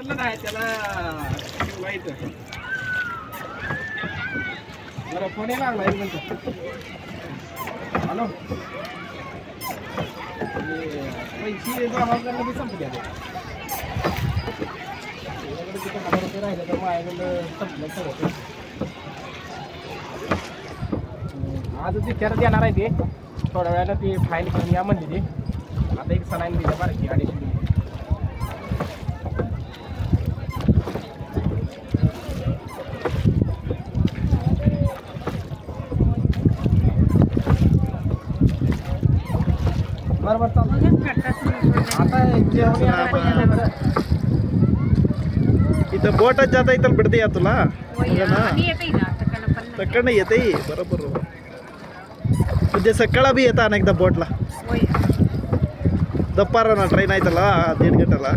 नाही त्याला माहित बरं फोन लागला एक मिनिट. हॅलो पैसे जमा संपले किती ₹1000 राहिले तर माझ्याकडं संपलं सगळं. आजच विचारत येणार आहे ते थोड्या वेळाला ती फाईल करून या म्हणली ती. आता एक सलाईन दिल्या बारकी 250. बरोबर आता जेवण इथं बोटच जाता इथं बिडते या तुला तकडनं येते बरोबर. म्हणजे सकाळला बी येता अनेकदा बोटला दुपारना ट्रेन आहे त्याला 1.5 घंटाला.